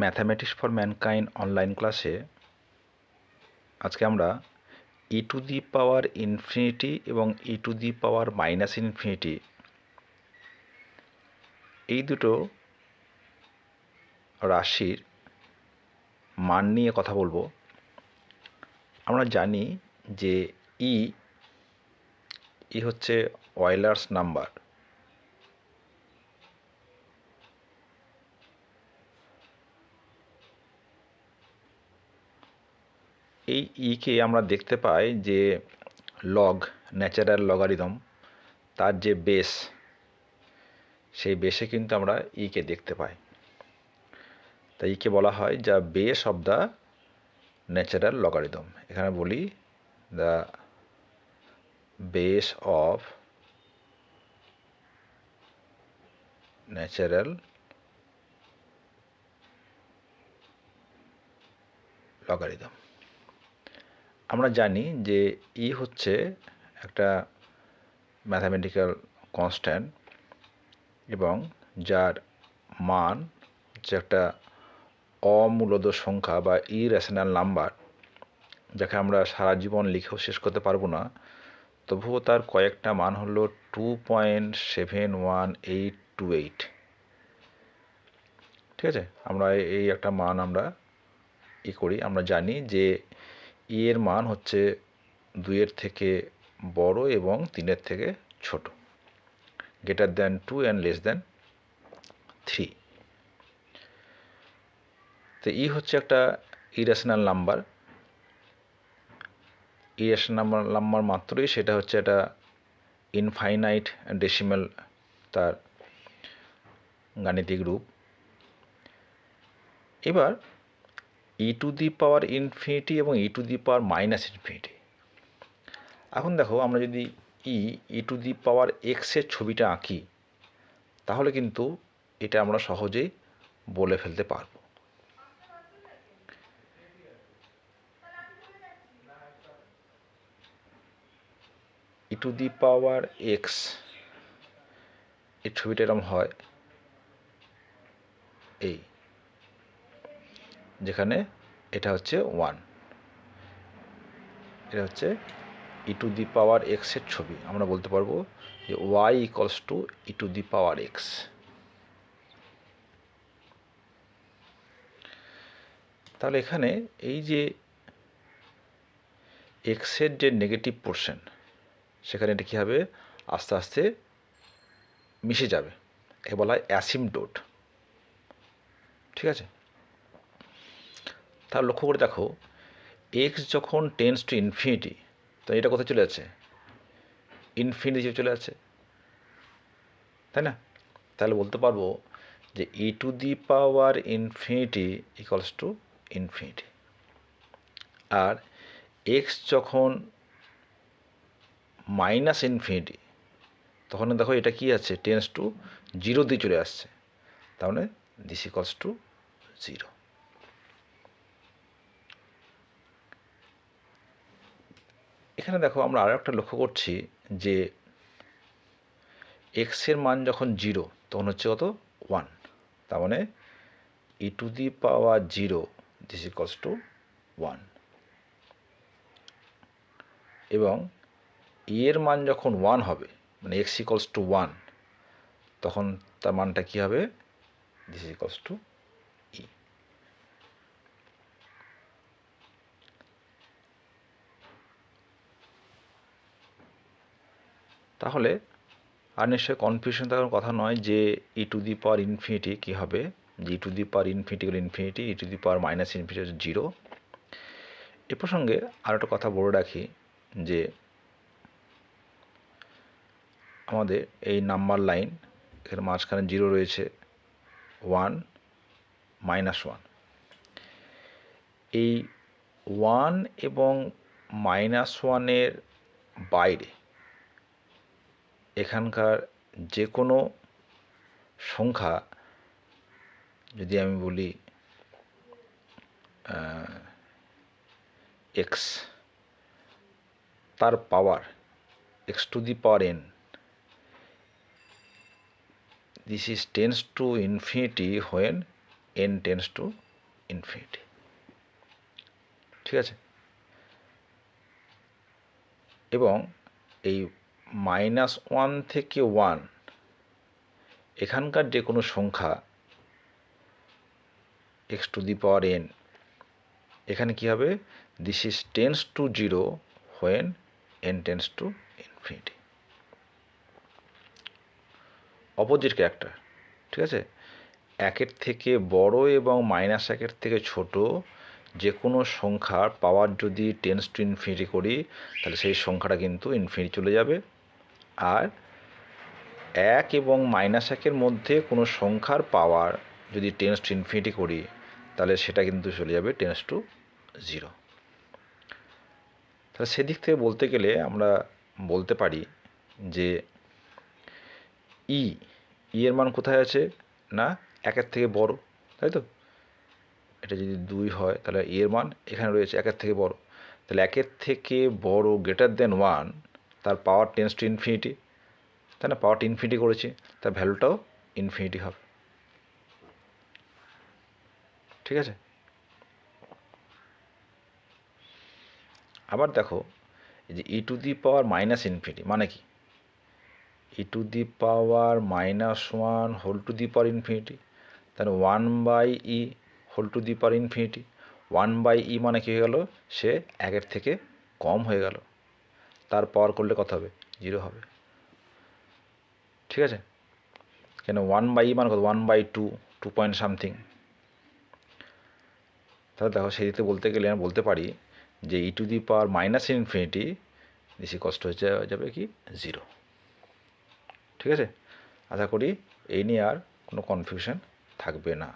Mathematics for mankind online ক্লাসে আজকে আমরা ই টু দি পাওয়ার ইনফিনিটি এবং e to the power minus infinity এই দুটো রাশির মান নিয়ে কথা বলবো। আমরা জানি যে ই হচ্ছে অয়েলার্স নাম্বার। এই ইকে আমরা দেখতে পাই যে লগ ন্যাচারাল লগারিদম, তার যে বেস, সেই বেসে কিন্তু আমরা ইকে দেখতে পাই। তাই ইকে বলা হয় যা base of the natural logarithm. এখানে বলি the base of natural logarithm. আমরা জানি যে ই হচ্ছে একটা ম্যাথামেটিক্যাল কনস্ট্যান্ট এবং যার মান হচ্ছে একটা অমূলদ সংখ্যা বা ইরেশনাল নাম্বার, যাকে আমরা সারা জীবন লিখেও শেষ করতে পারবো না। তবুও তার কয়েকটা মান হলো 2.71828। ঠিক আছে, আমরা এই একটা মান আমরা করি। আমরা জানি যে এর মান হচ্ছে 2-এর থেকে বড় এবং 3-এর থেকে ছোট, greater than 2 and less than 3। তো হচ্ছে একটা ইরেশনাল নাম্বার। ইরেশনাল নাম্বার মাত্রই সেটা হচ্ছে একটা ইনফাইনাইট ডেসিমেল, তার গাণিতিক রূপ। এবার ই টু দি পাওয়ার ইনফিনিটি এবং e to the power minus infinity. এখন দেখো, আমরা যদি ই টু দি পাওয়ার এক্সের ছবিটা আঁকি, তাহলে কিন্তু এটা আমরা সহজেই বলে ফেলতে পারবো। ই টু দি পাওয়ার এক্স এর ছবিটা এরকম হয়, এই যেখানে এটা হচ্ছে 1, এটা হচ্ছে ই টু দি পাওয়ার এক্সের ছবি। আমরা বলতে পারবো যে Y equals to E to the power X. তাহলে এখানে এই যে এক্সের যে নেগেটিভ পোর্শন, সেখানে এটা কী হবে, আস্তে আস্তে মিশে যাবে। এ বলা হয় অ্যাসিমটোট। ঠিক আছে, তাহলে লক্ষ্য করে দেখো, এক্স যখন টেন্স টু ইনফিনিটি, তো এটা কোথায় চলে যাচ্ছে, ইনফিনিটি চলে যাচ্ছে, তাই না? তাহলে বলতে পারবো যে e to the power infinity equals to infinity. আর এক্স যখন মাইনাস ইনফিনিটি, তখন দেখো এটা কি আছে, টেন্স টু 0 দিয়ে চলে আসছে, তাহলে দিস ইকুয়ালস টু 0। এখানে দেখো, আমরা আরও একটা লক্ষ্য করছি যে এক্সের মান যখন 0, তখন হচ্ছে কত, 1। তার মানে e to the power 0 this equals to 1। এবং এর মান যখন 1 হবে, মানে এক্স ইকুয়ালস টু 1, তখন তার মানটা কী হবে, দিস ইকুয়ালস টু ই। তাহলে আর নিশ্চয়ই কনফিউশন থাকার কথা নয় যে e to the power infinity কী হবে, যে e to the power infinity হল infinity, E to the power minus infinity হচ্ছে 0। এ প্রসঙ্গে আর একটা কথা বলে রাখি যে আমাদের এই নাম্বার লাইন, এর মাঝখানে 0 রয়েছে, 1, -1। এই 1 এবং -1-এর বাইরে এখানকার যে কোনো সংখ্যা, যদি আমি বলি এক্স, তার power x to the power n, this is tends to infinity when n tends to infinity. ঠিক আছে, এবং এই -1 থেকে 1 এখানকার যে কোনো সংখ্যা x⁴n এখানে কি হবে, this is tends to 0 when n tends to infinity. Opposite character. ঠিক আছে, 1-এর থেকে বড় এবং -1-এর থেকে ছোট যে কোনো সংখ্যার পাওয়ার যদি টেন্স টু ইনফিনিটি করি তাহলে সেই সংখ্যাটা কিন্তু ইনফিনিটি চলে যাবে। আর 1 এবং -1-এর মধ্যে কোনো সংখ্যার পাওয়ার যদি টেন্স টু ইনফিনিটি করি তাহলে সেটা কিন্তু চলে যাবে টেন্স টু 0। তাহলে সেদিক থেকে বলতে গেলে আমরা বলতে পারি যে এর মান কোথায় আছে না 1-এর থেকে বড়, তাই তো? এটা যদি 2 হয় তাহলে এর মান এখানে রয়েছে 1-এর থেকে বড়, তাহলে 1-এর থেকে বড় গ্রেটার দেন 1 তার পাওয়ার টেন্স টু ইনফিনিটি, তাই না? পাওয়ারটা ইনফিনিটি করেছি, তার ভ্যালুটাও ইনফিনিটি হবে। ঠিক আছে, আবার দেখো এই যে e⁻⁻∞ মানে কি, e⁻⁻1 whole to the power infinity, তাহলে 1/e whole to the power infinity. 1/e মানে কি হয়ে গেল, সে 1-এর থেকে কম হয়ে গেল, তার পাওয়ার করলে কত হবে, 0 হবে। ঠিক আছে, কেন 1/e মানে কত, 1/2, 2 পয়েন্ট সামথিং। তাহলে দেখো সেই দিকে বলতে গেলে আমি বলতে পারি যে e⁻⁻∞ বেশি কষ্ট হয়ে যাবে কি 0। ঠিক আছে, আশা করি এই নিয়ে আর কোনো কনফিউশন থাকবে না।